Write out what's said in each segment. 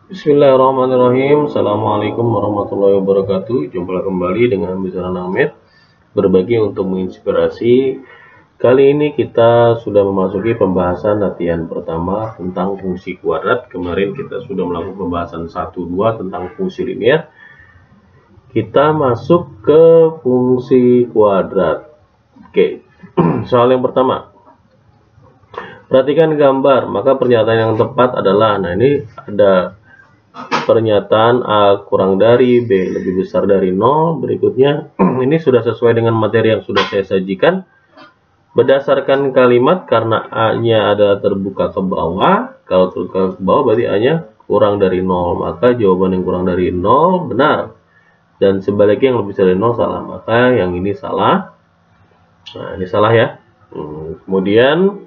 Bismillahirrahmanirrahim. Assalamualaikum warahmatullahi wabarakatuh. Jumpa kembali dengan Bisa Ahmed, berbagi untuk menginspirasi. Kali ini kita sudah memasuki pembahasan latihan pertama tentang fungsi kuadrat. Kemarin kita sudah melakukan pembahasan 1-2 tentang fungsi linear. Kita masuk ke fungsi kuadrat. Oke, soal yang pertama. Perhatikan gambar, maka pernyataan yang tepat adalah, nah ini ada pernyataan A kurang dari B lebih besar dari 0. Berikutnya ini sudah sesuai dengan materi yang sudah saya sajikan. Berdasarkan kalimat, karena A-nya adalah terbuka ke bawah, kalau terbuka ke bawah berarti A-nya kurang dari 0, maka jawaban yang kurang dari 0 benar. Dan sebaliknya yang lebih besar dari 0 salah, maka yang ini salah. Nah, ini salah ya. Kemudian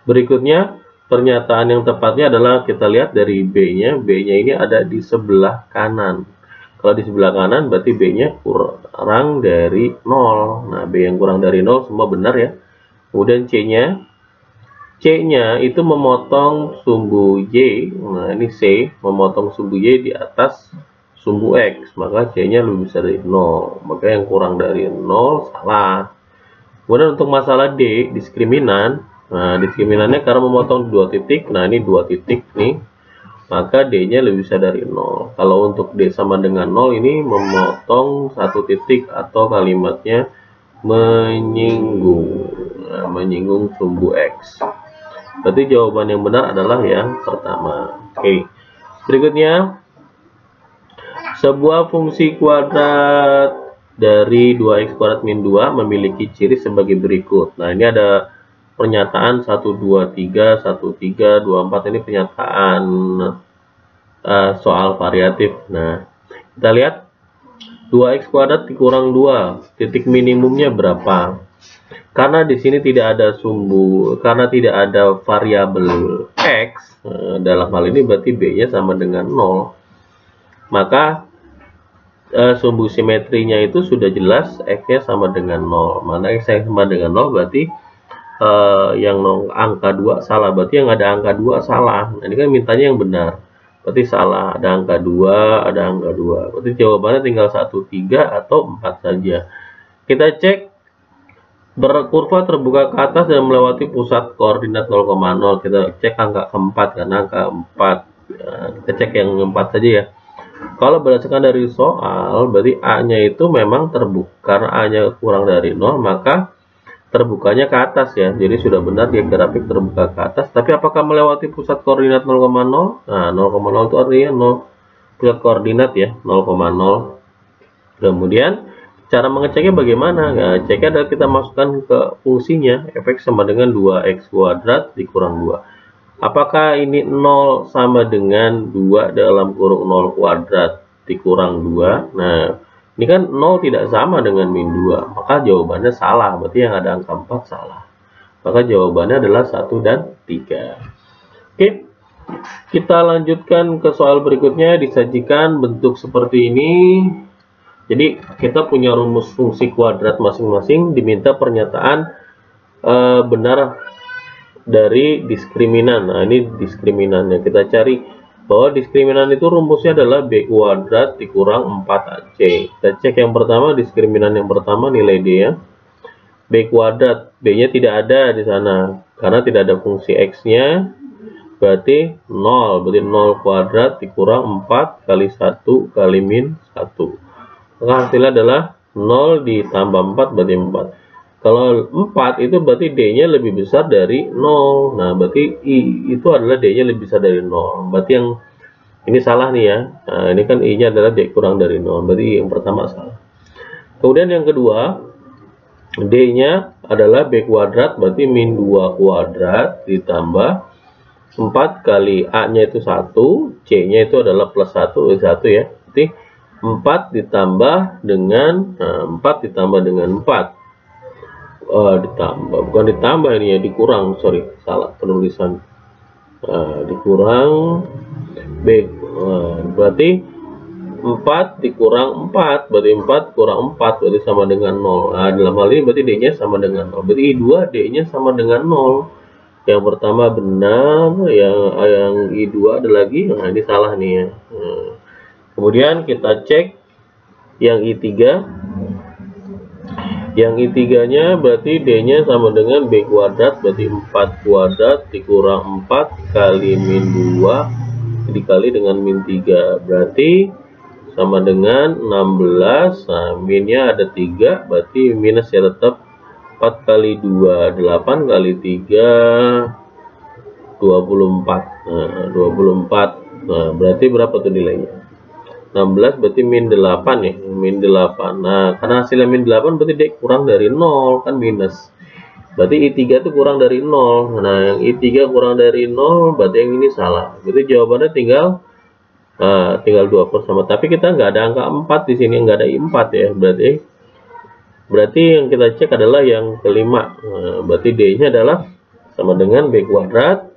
berikutnya pernyataan yang tepatnya adalah kita lihat dari B-nya. B-nya ini ada di sebelah kanan. Kalau di sebelah kanan berarti B-nya kurang dari 0. Nah, B yang kurang dari 0 semua benar ya. Kemudian C-nya. C-nya itu memotong sumbu Y. Nah, ini C memotong sumbu Y di atas sumbu X. Maka C-nya lebih besar dari 0. Maka yang kurang dari 0 salah. Kemudian untuk masalah D, diskriminan. Nah, diskriminannya karena memotong 2 titik. Nah, ini 2 titik nih. Maka D-nya lebih besar dari 0. Kalau untuk D sama dengan 0, ini memotong 1 titik atau kalimatnya menyinggung. Nah, menyinggung sumbu X. Berarti jawaban yang benar adalah yang pertama. Oke. Berikutnya, sebuah fungsi kuadrat dari 2x kuadrat min 2 memiliki ciri sebagai berikut. Nah, ini ada pernyataan 1, 2, 3, 1, 3, 2, 4. Ini pernyataan soal variatif. Nah, kita lihat 2x kuadrat dikurang 2. Titik minimumnya berapa? Karena di sini tidak ada sumbu, karena tidak ada variabel x, dalam hal ini berarti B-nya sama dengan 0. Maka sumbu simetrinya itu sudah jelas x-nya sama dengan 0. Mana x-nya sama dengan 0 berarti yang angka 2 salah, berarti yang ada angka 2 salah. Nah, ini kan mintanya yang benar, berarti salah, ada angka 2, ada angka 2. Berarti jawabannya tinggal 1, 3 atau 4 saja. Kita cek, berkurva terbuka ke atas dan melewati pusat koordinat 0,0. Kita cek angka keempat, karena angka 4 kita cek yang 4 saja ya. Kalau berdasarkan dari soal, berarti A-nya itu memang terbuka, karena A-nya kurang dari 0, maka terbukanya ke atas ya. Jadi sudah benar dia grafik terbuka ke atas. Tapi apakah melewati pusat koordinat 0,0? Nah, 0,0 itu artinya 0 pusat koordinat ya, 0,0. Kemudian cara mengeceknya bagaimana? Nah, ceknya adalah kita masukkan ke fungsinya, fx sama dengan 2x kuadrat dikurang 2. Apakah ini 0 sama dengan 2 dalam kurung 0 kuadrat dikurang 2? Nah, ini kan 0 tidak sama dengan min 2, maka jawabannya salah, berarti yang ada angka 4 salah. Maka jawabannya adalah 1 dan 3. Oke, kita lanjutkan ke soal berikutnya, disajikan bentuk seperti ini. Jadi kita punya rumus fungsi kuadrat masing-masing, diminta pernyataan benar dari diskriminan. Nah, ini diskriminannya, kita cari bahwa diskriminan itu rumusnya adalah B kuadrat dikurang 4AC. Kita cek yang pertama, diskriminan yang pertama nilai D ya. B kuadrat, B-nya tidak ada di sana karena tidak ada fungsi X-nya, berarti 0. Berarti 0 kuadrat dikurang 4 kali 1 kali min 1. Maka hasilnya adalah 0 ditambah 4 berarti 4. Kalau 4 itu berarti D-nya lebih besar dari 0. Nah, berarti I itu adalah D-nya lebih besar dari 0. Berarti yang ini salah nih ya. Nah, ini kan I-nya adalah D kurang dari 0. Berarti yang pertama salah. Kemudian yang kedua, D-nya adalah B kuadrat, berarti min 2 kuadrat ditambah 4 kali A-nya itu 1, C-nya itu adalah plus 1 ya. Berarti 4 ditambah dengan 4 ditambah dengan 4. Ditambah, bukan ditambah ini ya, dikurang, sorry, salah penulisan. Dikurang B, berarti 4 dikurang 4, berarti 4 kurang 4 berarti sama dengan 0. Nah, dalam hal ini berarti D-nya sama dengan 0, berarti I2 D-nya sama dengan 0. Yang pertama benar, yang I2 ada lagi, nah ini salah nih ya. Kemudian kita cek yang I3. Yang I3-nya berarti D-nya sama dengan B kuadrat, berarti 4 kuadrat dikurang 4 kali min 2 dikali dengan min 3, berarti sama dengan 16. Nah, minnya ada 3, berarti minus ya tetap. 4 kali 2, 8 kali 3, 24. Nah, 24. Nah, berarti berapa tuh nilainya? 16, berarti min 8 ya, min 8. Nah, karena hasilnya min 8 berarti D kurang dari 0, kan minus. Berarti I3 itu kurang dari 0. Nah, yang I3 kurang dari 0 berarti yang ini salah. Berarti jawabannya tinggal 2 sama. Tapi kita nggak ada angka 4 di sini, nggak ada I4 ya. Berarti yang kita cek adalah yang kelima. Nah, berarti D-nya adalah sama dengan B kuadrat.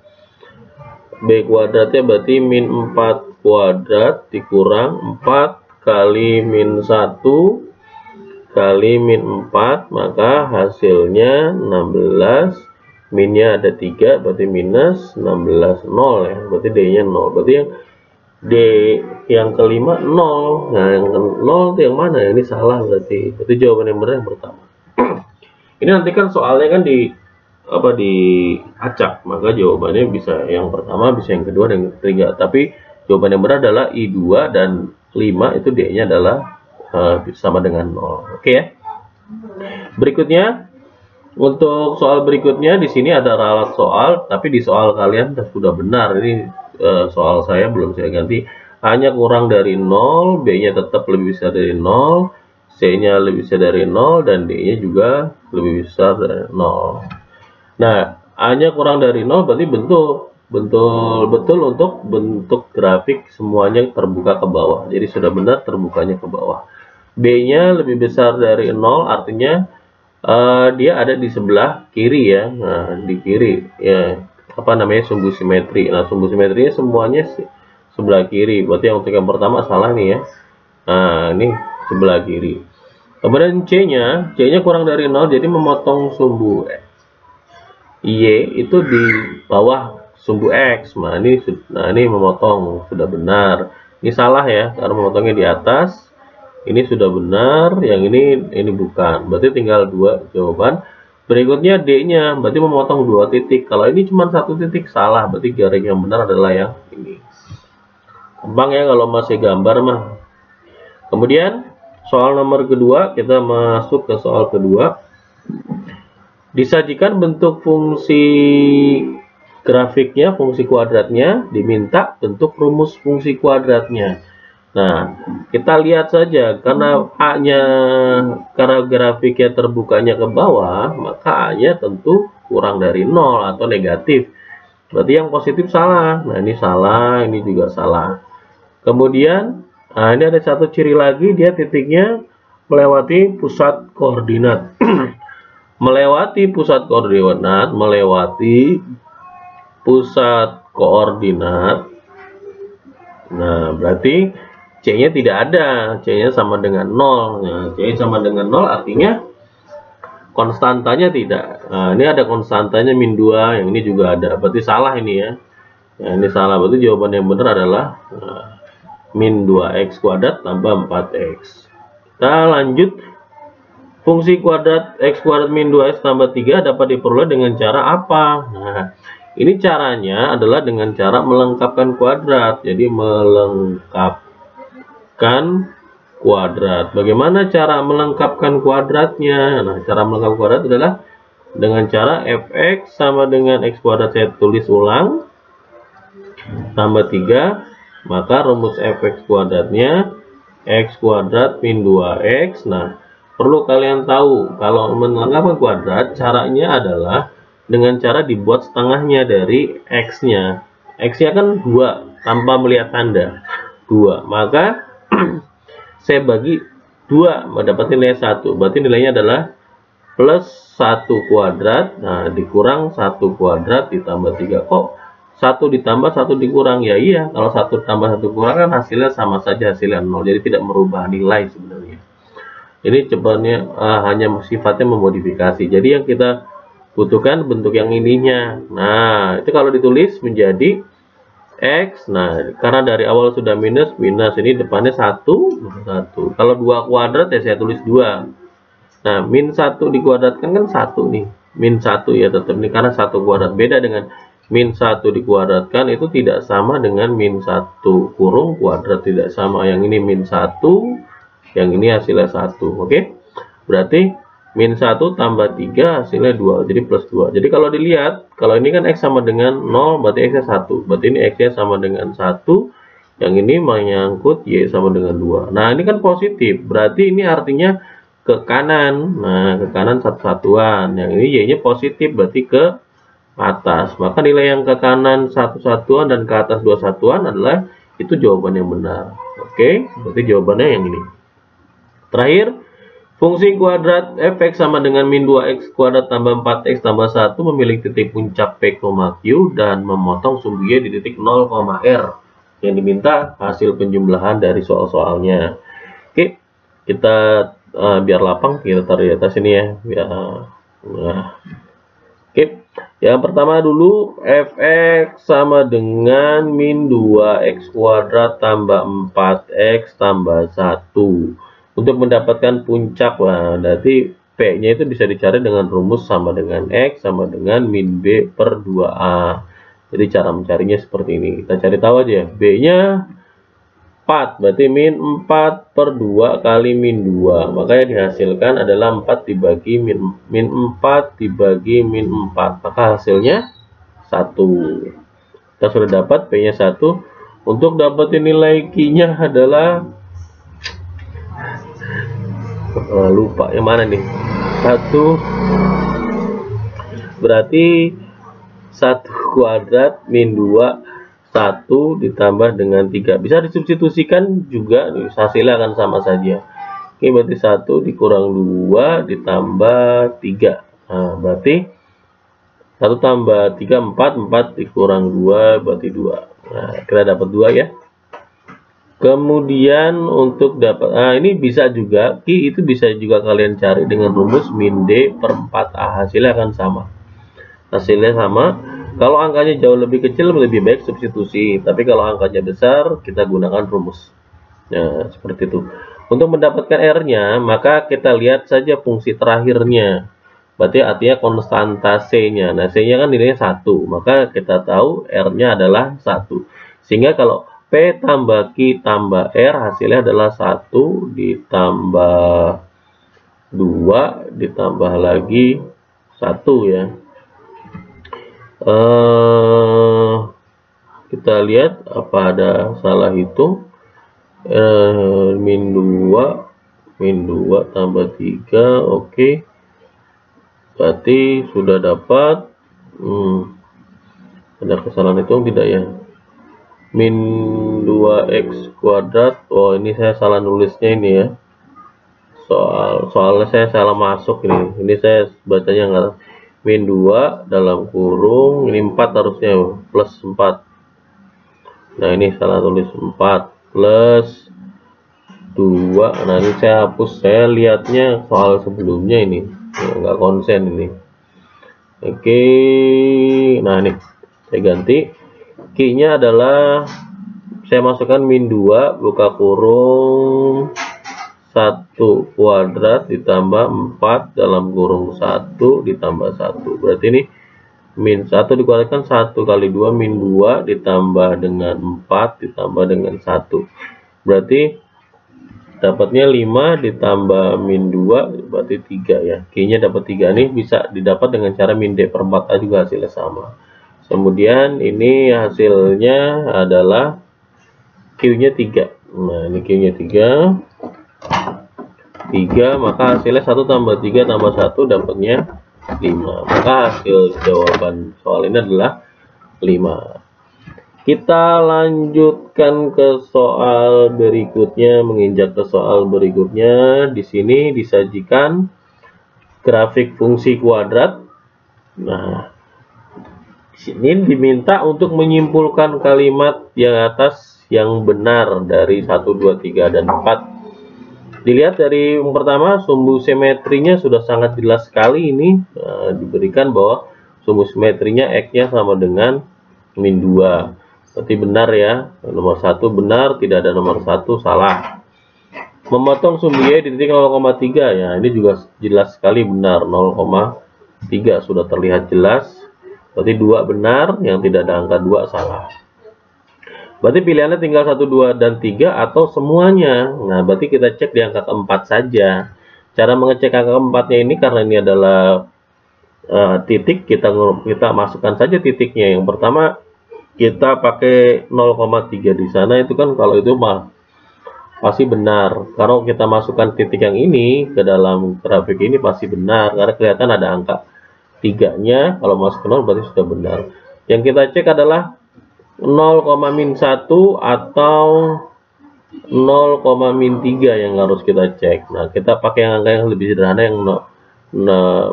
B kuadratnya berarti min 4 kuadrat dikurang 4 kali min 1 kali min 4, maka hasilnya 16. Minnya ada 3, berarti minus 16, 0 ya. Berarti D-nya 0. Berarti yang D yang kelima 0. Nah, yang 0 itu yang mana? Ini salah berarti. Itu jawaban yang benar yang pertama. Ini nanti kan soalnya kan diacak, maka jawabannya bisa yang pertama, bisa yang kedua, dan yang ketiga. Tapi jawaban yang benar adalah I2 dan 5 itu D-nya adalah sama dengan 0. Oke ya. Berikutnya, untuk soal berikutnya di sini ada ralat soal, tapi di soal kalian sudah benar. Ini soal saya belum saya ganti. A-nya kurang dari 0, B-nya tetap lebih besar dari 0, C-nya lebih besar dari 0, dan D-nya juga lebih besar dari 0. Nah, A-nya kurang dari 0 berarti betul untuk bentuk grafik semuanya terbuka ke bawah. Jadi sudah benar terbukanya ke bawah. B-nya lebih besar dari 0, artinya dia ada di sebelah kiri ya. Nah, di kiri ya, apa namanya, sumbu simetri. Nah, sumbu simetrinya semuanya sebelah kiri. Berarti yang untuk yang pertama salah nih ya. Nah, ini sebelah kiri. Kemudian C-nya kurang dari 0, jadi memotong sumbu Y itu di bawah sumbu X. Nah, ini memotong, sudah benar. Ini salah ya, karena memotongnya di atas. Ini sudah benar, yang ini bukan. Berarti tinggal 2 jawaban. Berikutnya D-nya, berarti memotong 2 titik. Kalau ini cuma 1 titik, salah. Berarti garis yang benar adalah yang ini. Gampang ya kalau masih gambar mah. Kemudian soal nomor kedua, kita masuk ke soal kedua. Disajikan bentuk fungsi grafiknya, fungsi kuadratnya, diminta bentuk rumus fungsi kuadratnya. Nah, kita lihat saja, karena karena grafiknya terbukanya ke bawah, maka A-nya tentu kurang dari 0 atau negatif. Berarti yang positif salah. Nah, ini salah, ini juga salah. Kemudian, nah ini ada satu ciri lagi, dia titiknya melewati pusat koordinat. Melewati pusat koordinat. Nah, berarti C-nya tidak ada. C-nya sama dengan 0. Nah, C-nya sama dengan 0 artinya konstantanya tidak. Nah, ini ada konstantanya min 2, yang ini juga ada. Berarti salah ini ya. Nah, ini salah. Berarti jawaban yang benar adalah min 2x kuadrat tambah 4x. Kita lanjut. Fungsi kuadrat x kuadrat min 2x tambah 3 dapat diperoleh dengan cara apa? Nah, ini caranya adalah dengan cara melengkapkan kuadrat. Jadi melengkapkan kuadrat. Bagaimana cara melengkapkan kuadratnya? Nah, cara melengkapkan kuadrat adalah dengan cara fx sama dengan x kuadrat, saya tulis ulang, tambah 3. Maka rumus fx kuadratnya x kuadrat min 2x. Nah, perlu kalian tahu, kalau melengkapkan kuadrat, caranya adalah dengan cara dibuat setengahnya dari X-nya. X-nya kan 2, tanpa melihat tanda. 2. Maka, saya bagi 2, mendapatkan nilai 1. Berarti nilainya adalah plus 1 kuadrat, nah dikurang 1 kuadrat ditambah 3. Kok 1 ditambah 1 dikurang? Ya iya, kalau 1 tambah 1 kurang kan hasilnya sama saja, hasilnya 0. Jadi tidak merubah nilai sebenarnya. Ini sebenarnya hanya sifatnya memodifikasi. Jadi yang kita butuhkan bentuk yang ininya. Nah, itu kalau ditulis menjadi X. Nah, karena dari awal sudah minus, ini depannya 1. Kalau 2 kuadrat ya saya tulis 2. Nah, min 1 dikuadratkan kan 1 nih. Min 1 ya tetap nih, karena 1 kuadrat. Beda dengan min 1 dikuadratkan itu tidak sama dengan min 1 kurung kuadrat, tidak sama. Yang ini min 1, yang ini hasilnya 1. Oke? Berarti min 1 tambah 3 hasilnya 2, jadi plus 2. Jadi kalau dilihat, kalau ini kan X sama dengan 0, berarti X nya 1. Berarti ini X nya sama dengan 1, yang ini menyangkut Y sama dengan 2. Nah, ini kan positif, berarti ini artinya ke kanan. Nah, ke kanan satu-satuan. Yang ini Y nya positif, berarti ke atas. Maka nilai yang ke kanan satu-satuan dan ke atas 2 satuan adalah itu jawaban yang benar. Oke, berarti jawabannya yang ini. Terakhir, fungsi kuadrat f(x) sama dengan min 2x kuadrat tambah 4x tambah 1 memiliki titik puncak P, Q dan memotong sumbu Y di titik 0, R. Yang diminta hasil penjumlahan dari soal-soalnya. Oke, kita biar lapang kita taruh di atas ini ya. Nah. Oke, yang pertama dulu f(x) sama dengan min 2x kuadrat tambah 4x tambah 1. Untuk mendapatkan puncak, wah, berarti P-nya itu bisa dicari dengan rumus sama dengan X sama dengan min B per 2A. Jadi cara mencarinya seperti ini. Kita cari tahu aja. B-nya 4, berarti min 4 per 2 kali min 2. Maka yang dihasilkan adalah 4 dibagi min 4 dibagi min 4. Maka hasilnya 1. Kita sudah dapat P-nya 1. Untuk dapetin nilai Q-nya adalah lupa yang mana nih, 1, berarti 1 kuadrat min 2 1 ditambah dengan 3. Bisa disubstitusikan juga, hasilnya akan sama saja. Oke, berarti 1 dikurang 2 ditambah 3. Nah, berarti 1 tambah 3 4 dikurang 2 berarti 2. Nah, kita dapat 2 ya. Kemudian untuk dapat, ini bisa juga, Q itu bisa juga kalian cari dengan rumus min D per 4A. Hasilnya akan sama. Hasilnya sama. Kalau angkanya jauh lebih kecil, lebih baik substitusi. Tapi kalau angkanya besar, kita gunakan rumus. Nah, seperti itu. Untuk mendapatkan R-nya, maka kita lihat saja fungsi terakhirnya. Berarti artinya konstanta C-nya. Nah, C-nya kan nilainya 1. Maka kita tahu R-nya adalah 1. Sehingga kalau P tambah Q tambah R hasilnya adalah 1 ditambah 2 ditambah lagi 1 ya. Kita lihat apa ada salah hitung. Min 2 tambah 3, oke. Berarti sudah dapat. Ada kesalahan hitung tidak ya? Min 2x kuadrat. Oh, ini saya salah nulisnya ini ya. Soalnya saya salah masuk ini. Ini saya bacanya enggak. Min 2 dalam kurung ini 4 harusnya plus 4. Nah, ini salah tulis 4 plus 2. Nah, ini saya hapus. Saya lihatnya soal sebelumnya ini. Ya, enggak konsen ini. Oke. Nah, ini saya ganti. Q-nya adalah saya masukkan min 2 buka kurung 1 kuadrat ditambah 4 dalam kurung 1 ditambah 1. Berarti ini min 1 dikuadratkan 1 kali 2 min 2 ditambah dengan 4 ditambah dengan 1. Berarti dapatnya 5 ditambah min 2 berarti 3 ya. Q-nya dapat 3. Ini bisa didapat dengan cara min D per 4A juga hasilnya sama. Kemudian ini hasilnya adalah Q-nya 3. Nah, ini Q-nya 3. 3, maka hasilnya 1 tambah 3 tambah 1 dapatnya 5. Maka hasil jawaban soal ini adalah 5. Kita lanjutkan ke soal berikutnya, menginjak ke soal berikutnya. Di sini disajikan grafik fungsi kuadrat. Nah, sini diminta untuk menyimpulkan kalimat yang atas yang benar dari 1, 2, 3, dan 4. Dilihat dari yang pertama, sumbu simetrinya sudah sangat jelas sekali ini. Diberikan bahwa sumbu simetrinya X-nya sama dengan min 2. Berarti benar ya. Nomor 1 benar, tidak ada nomor 1 salah. Memotong sumbu Y di titik 0,3 ya. Ini juga jelas sekali benar, 0,3 sudah terlihat jelas. Berarti 2 benar, yang tidak ada angka 2 salah. Berarti pilihannya tinggal 1, 2, dan 3 atau semuanya. Nah, berarti kita cek di angka keempat saja. Cara mengecek angka keempatnya ini karena ini adalah titik, kita masukkan saja titiknya. Yang pertama kita pakai 0,3 di sana, itu kan kalau itu mah pasti benar. Kalau kita masukkan titik yang ini ke dalam grafik ini pasti benar karena kelihatan ada angka 3-nya. Kalau masuk ke 0 berarti sudah benar. Yang kita cek adalah 0,-1 atau 0,-3 yang harus kita cek. Nah, kita pakai angka yang lebih sederhana yang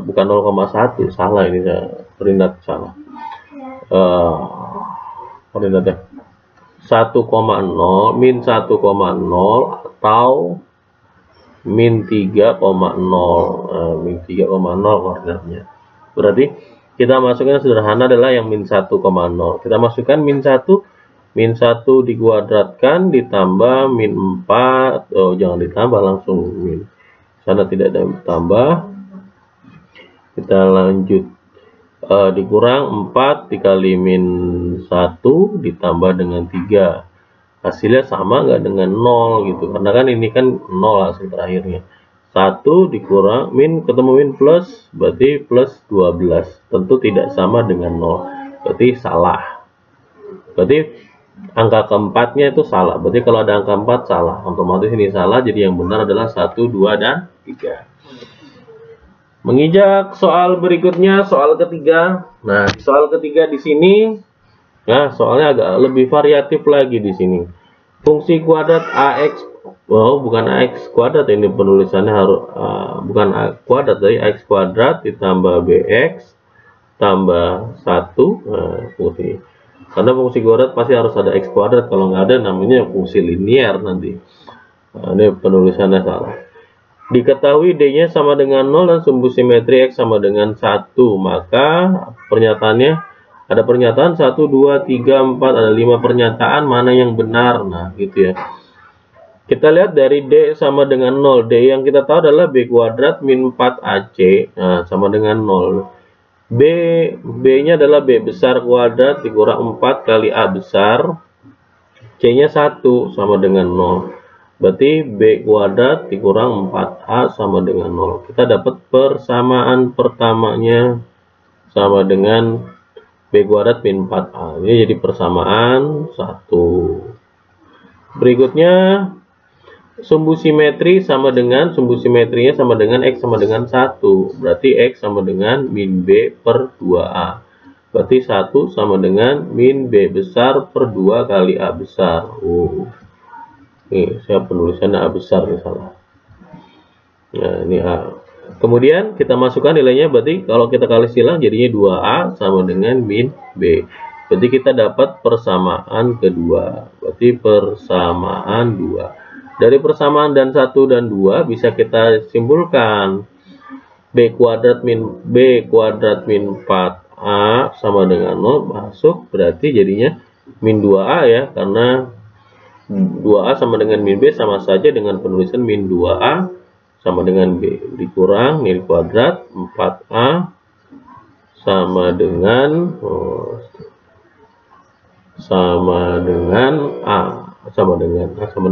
bukan 0,1, salah ini saya peringat salah. Peringatnya 1,0 min 1,0 atau min 3,0. Min 3,0 koordinatnya. Berarti kita masukkan sederhana adalah yang min 1,0. Kita masukkan min 1 dikuadratkan ditambah min 4. Oh, jangan ditambah, langsung min. Sana tidak ada tambah. Kita lanjut. Dikurang 4 dikali min 1 ditambah dengan 3. Hasilnya sama nggak dengan 0 gitu. Karena kan ini kan 0 hasil terakhirnya. 1 dikurang min ketemu min plus, berarti plus 12. Tentu tidak sama dengan 0, berarti salah. Berarti angka keempatnya itu salah. Berarti kalau ada angka 4 salah, otomatis ini salah. Jadi yang benar adalah 1, 2, dan 3. Menginjak soal berikutnya, soal ketiga. Nah, soal ketiga di sini, nah soalnya agak lebih variatif lagi di sini. Fungsi kuadrat AX. Oh, bukan AX kuadrat, ini penulisannya harus bukan A kuadrat, dari AX kuadrat ditambah BX tambah 1. Fungsi. Karena fungsi kuadrat pasti harus ada X kuadrat, kalau nggak ada namanya fungsi linier nanti. Ini penulisannya salah. Diketahui D-nya sama dengan 0 dan sumbu simetri X sama dengan 1, maka pernyataannya ada pernyataan 1, 2, 3, 4, ada 5 pernyataan, mana yang benar. Nah, gitu ya. Kita lihat dari D sama dengan 0. D yang kita tahu adalah B kuadrat min 4AC. Nah, sama dengan 0. B-nya adalah B besar kuadrat dikurang 4 kali A besar. C-nya 1 sama dengan 0. Berarti B kuadrat dikurang 4A sama dengan 0. Kita dapat persamaan pertamanya sama dengan B kuadrat min 4A. Ini jadi persamaan 1. Berikutnya, sumbu simetri sama dengan, sumbu simetrinya sama dengan X sama dengan 1. Berarti X sama dengan min B per 2A. Berarti 1 sama dengan min B besar per 2 kali A besar. Nih, saya penulisannya A besar nih, salah. Nah, ini A. Kemudian kita masukkan nilainya, berarti kalau kita kali silang jadinya 2A sama dengan min B. Berarti kita dapat persamaan kedua. Berarti persamaan 2. Dari persamaan dan 1 dan 2 bisa kita simpulkan B kuadrat min 4A sama dengan 0 masuk, berarti jadinya min 2A ya, karena 2A sama dengan min B sama saja dengan penulisan min 2A sama dengan B dikurang nilai kuadrat 4A sama dengan A sama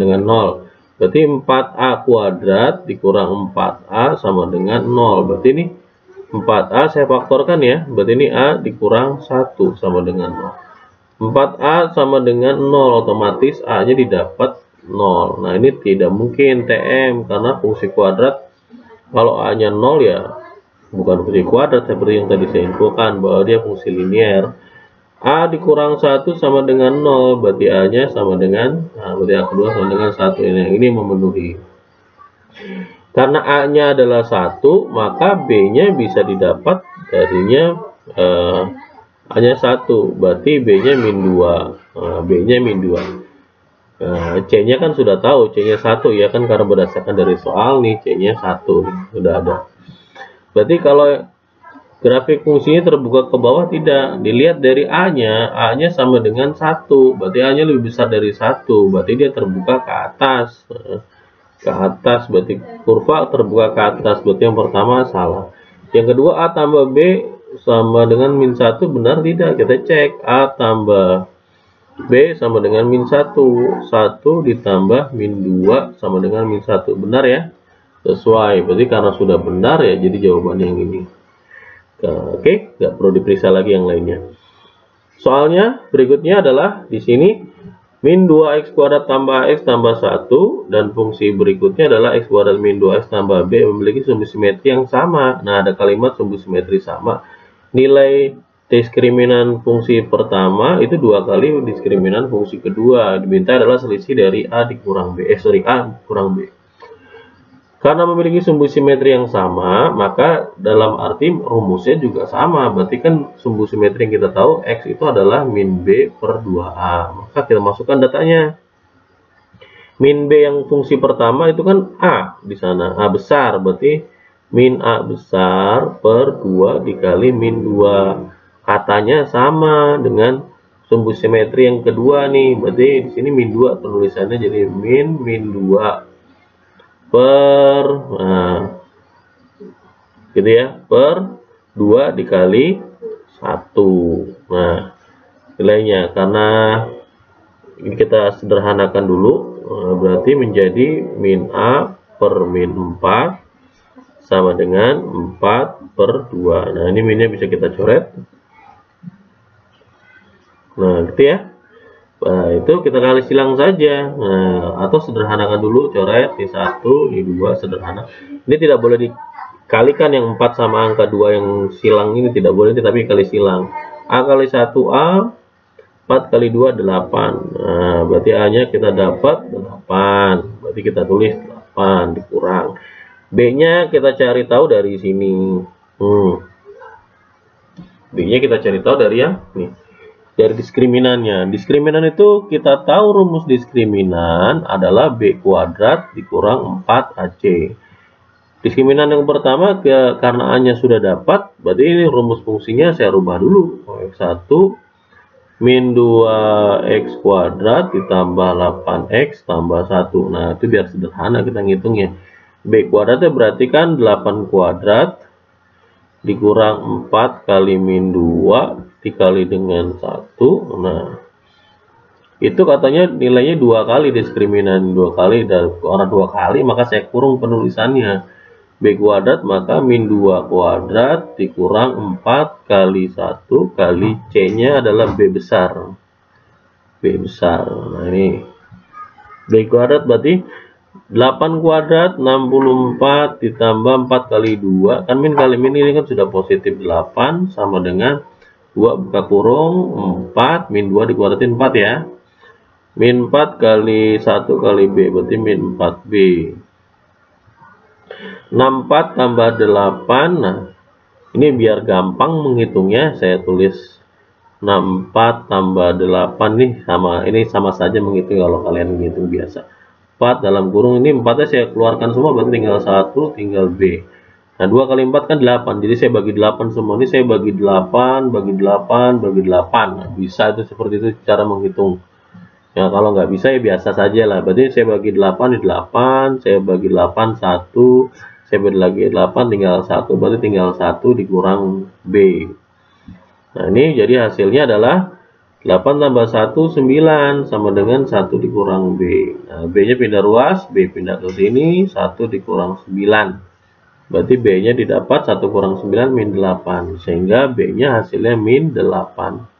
dengan 0. Berarti 4A kuadrat dikurang 4A sama dengan 0. Berarti ini 4A saya faktorkan ya. Berarti ini A dikurang 1 sama dengan 0. 4A sama dengan 0, otomatis A-nya didapat 0. Nah, ini tidak mungkin TM, karena fungsi kuadrat kalau A-nya 0 ya bukan fungsi kuadrat, seperti yang tadi saya infokan bahwa dia fungsi linier. A dikurang 1 sama dengan 0, berarti A-nya sama dengan, berarti A kedua sama dengan 1. Ini memenuhi. Karena A-nya adalah 1, maka B-nya bisa didapat darinya A-nya 1, berarti B-nya min 2. B-nya min 2. Nah, C-nya kan sudah tahu, C-nya 1 ya kan, karena berdasarkan dari soal nih, C-nya 1 nih, sudah ada. Berarti kalau grafik fungsinya terbuka ke bawah tidak, dilihat dari A-nya, A-nya sama dengan 1, berarti A-nya lebih besar dari 1, berarti dia terbuka ke atas. Ke atas, berarti kurva terbuka ke atas, berarti yang pertama salah. Yang kedua, A tambah B sama dengan min 1, benar tidak? Kita cek. A tambah B sama dengan min 1, 1 ditambah min 2 sama dengan min 1, benar ya? Sesuai, berarti karena sudah benar ya, jadi jawaban yang ini. Oke, nggak perlu diperiksa lagi yang lainnya. Soalnya berikutnya adalah di sini min 2x kuadrat tambah x tambah 1, dan fungsi berikutnya adalah x kuadrat min 2x tambah b memiliki sumbu simetri yang sama. Nah, ada kalimat sumbu simetri sama. Nilai diskriminan fungsi pertama itu 2 kali diskriminan fungsi kedua. Diminta adalah selisih dari A dikurang B. A kurang B. Karena memiliki sumbu simetri yang sama, maka dalam arti rumusnya juga sama. Berarti kan sumbu simetri yang kita tahu X itu adalah min B per 2A. Maka kita masukkan datanya. Min B yang fungsi pertama itu kan A di sana. A besar, berarti min A besar per 2 dikali min 2. Katanya sama dengan sumbu simetri yang kedua nih. Berarti di sini min 2 penulisannya jadi min 2 per, nah, gitu ya, per 2 dikali 1. Nah, nilainya karena ini kita sederhanakan dulu, berarti menjadi min A per min 4 sama dengan 4 per 2. Nah, ini minnya bisa kita coret. Nah, gitu ya. Nah, itu kita kali silang saja. Nah, atau sederhanakan dulu, coret ini 1, ini 2, sederhana. Ini tidak boleh dikalikan yang 4 sama angka 2 yang silang ini, tidak boleh, tapi kali silang. A kali 1A, 4 kali 2 8. Nah, berarti A-nya kita dapat 8. Berarti kita tulis 8 dikurang. B-nya kita cari tahu dari sini. B-nya kita cari tahu dari yang nih. Dari diskriminannya. Diskriminan itu kita tahu rumus diskriminan adalah B kuadrat dikurang 4AC. Diskriminan yang pertama karena A-nya sudah dapat, berarti ini rumus fungsinya saya rubah dulu. X1 min 2x kuadrat ditambah 8x tambah 1. Nah, itu biar sederhana kita ngitungnya. B kuadratnya berarti kan 8 kuadrat dikurang 4 kali min 2 dikali dengan 1. Nah, itu katanya nilainya 2 kali diskriminan, 2 kali, dan karena 2 kali maka saya kurung penulisannya. B kuadrat maka min 2 kuadrat dikurang 4 kali 1 kali C-nya adalah B besar. B besar. Nah, ini B kuadrat berarti 8 kuadrat 64 ditambah 4 kali 2, kan min kali min ini kan sudah positif 8 sama dengan 2 buka kurung 4, min 2 dikuadratin 4 ya. Min 4 kali 1 kali B berarti min 4B. 64 tambah 8. Nah, ini biar gampang menghitungnya saya tulis 64 tambah 8 nih sama, ini sama saja menghitung kalau kalian menghitung biasa. 4 dalam kurung ini 4-nya saya keluarkan semua, berarti tinggal 1, tinggal B. Nah, 2 kali 4 kan 8. Jadi saya bagi 8 semua. Ini saya bagi 8, bagi 8, bagi 8. Nah, bisa itu seperti itu cara menghitung. Ya, kalau nggak bisa ya biasa saja lah. Berarti saya bagi 8 di 8, saya bagi 8 1, saya bagi lagi 8 tinggal 1, berarti tinggal 1 dikurang B. Nah, ini jadi hasilnya adalah 8 tambah 1 9 sama dengan 1 dikurang B. Nah, B-nya pindah ruas, B pindah ke sini, 1 dikurang 9. Berarti B-nya didapat 1 kurang 9 min 8. Sehingga B-nya hasilnya min 8.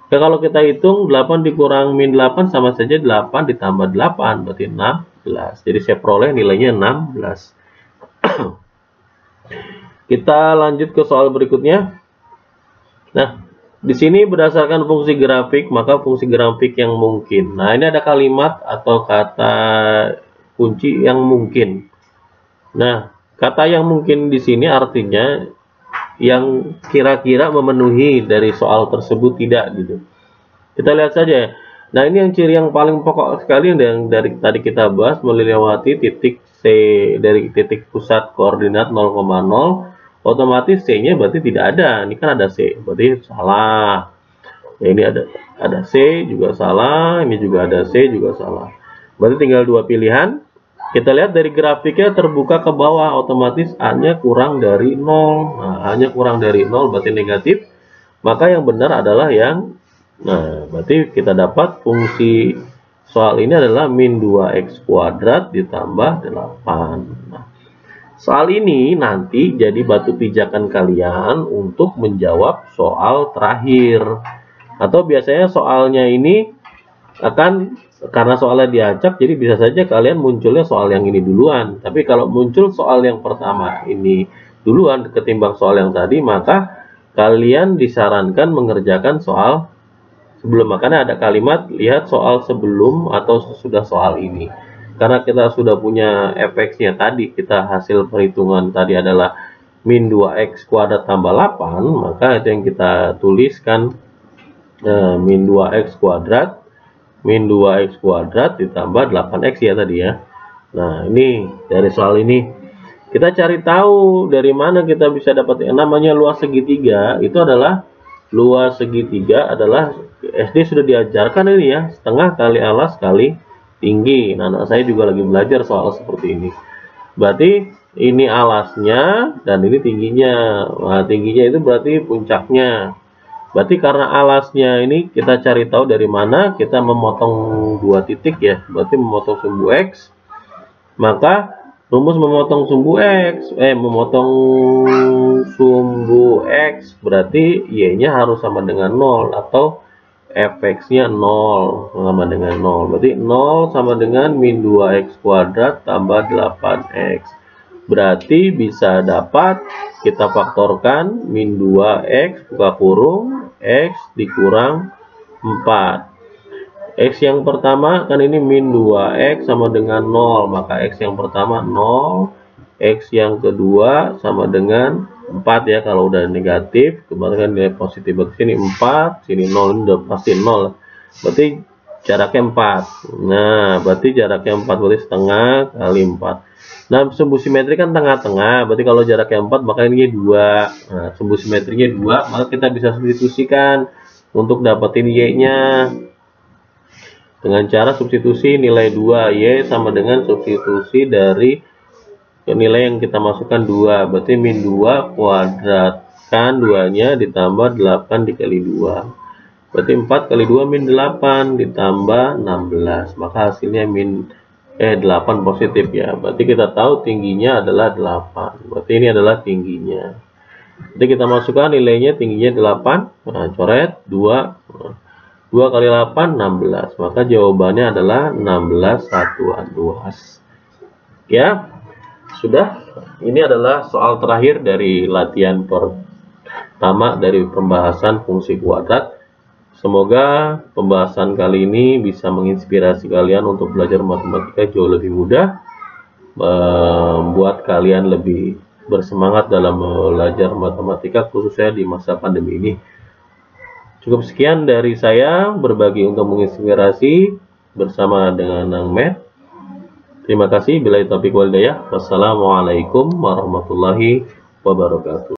Nah, kalau kita hitung 8 dikurang min 8 sama saja 8 ditambah 8. Berarti 16. Jadi saya peroleh nilainya 16. Kita lanjut ke soal berikutnya. Nah, di sini berdasarkan fungsi grafik, maka fungsi grafik yang mungkin. Nah, ini ada kalimat atau kata kunci yang mungkin. Nah, kata yang mungkin di sini artinya yang kira-kira memenuhi dari soal tersebut tidak gitu. Kita lihat saja. Nah, ini yang ciri yang paling pokok sekali yang dari tadi kita bahas, melewati titik C dari titik pusat koordinat 0,0, otomatis C-nya berarti tidak ada. Ini kan ada C, berarti salah. Ya, ini ada C juga salah, ini juga ada C juga salah. Berarti tinggal dua pilihan. Kita lihat dari grafiknya terbuka ke bawah, otomatis A-nya kurang dari 0. Nah, A-nya kurang dari 0 berarti negatif. Maka yang benar adalah yang, nah, berarti kita dapat fungsi soal ini adalah min 2x kuadrat ditambah 8. Nah, soal ini nanti jadi batu pijakan kalian untuk menjawab soal terakhir. Atau biasanya soalnya ini akan, karena soalnya diacak, jadi bisa saja kalian munculnya soal yang ini duluan. Tapi kalau muncul soal yang pertama ini duluan ketimbang soal yang tadi, maka kalian disarankan mengerjakan soal sebelum. Makanya ada kalimat lihat soal sebelum atau sesudah soal ini. Karena kita sudah punya fx-nya tadi, kita hasil perhitungan tadi adalah min 2x kuadrat tambah 8, maka itu yang kita tuliskan, min 2x kuadrat ditambah 8x ya tadi ya. Nah, ini dari soal ini kita cari tahu dari mana kita bisa dapat yang namanya luas segitiga. Itu adalah luas segitiga adalah SD sudah diajarkan ini ya, setengah kali alas kali tinggi. Nah, anak saya juga lagi belajar soal seperti ini. Berarti ini alasnya dan ini tingginya. Nah, tingginya itu berarti puncaknya. Berarti karena alasnya ini kita cari tahu dari mana, kita memotong dua titik ya, berarti memotong sumbu X. Maka rumus memotong sumbu X berarti Y-nya harus sama dengan 0 atau fx-nya 0 sama dengan 0. Berarti 0 sama dengan min 2x kuadrat tambah 8x. Berarti bisa dapat kita faktorkan min 2x buka kurung x dikurang 4. X yang pertama kan ini min 2x sama dengan 0, maka X yang pertama 0, X yang kedua sama dengan 4 ya, kalau udah negatif kembalikan nilai positif. Berarti sini 4, sini 0, ini udah pasti 0. Berarti jaraknya 4. Nah, berarti jaraknya 4 berarti setengah kali 4. Nah, sumbu simetri kan tengah-tengah, berarti kalau jaraknya 4 maka ini 2. Nah, sumbu simetrinya 2, maka kita bisa substitusikan untuk dapetin Y-nya. Dengan cara substitusi nilai 2, Y sama dengan substitusi dari nilai yang kita masukkan 2. Berarti min 2 kuadratkan 2-nya ditambah 8 dikali 2. Berarti 4 kali 2 min 8 ditambah 16. Maka hasilnya 8 positif ya. Berarti kita tahu tingginya adalah 8. Berarti ini adalah tingginya. Jadi kita masukkan nilainya, tingginya 8. Nah, coret 2. 2 kali 8, 16. Maka jawabannya adalah 16 satuan luas. Ya, sudah. Ini adalah soal terakhir dari latihan pertama dari pembahasan fungsi kuadrat. Semoga pembahasan kali ini bisa menginspirasi kalian untuk belajar matematika jauh lebih mudah, membuat kalian lebih bersemangat dalam belajar matematika khususnya di masa pandemi ini. Cukup sekian dari saya berbagi untuk menginspirasi bersama dengan Nang Met. Terima kasih. Billahi taufiq wal hidayah. Wassalamualaikum warahmatullahi wabarakatuh.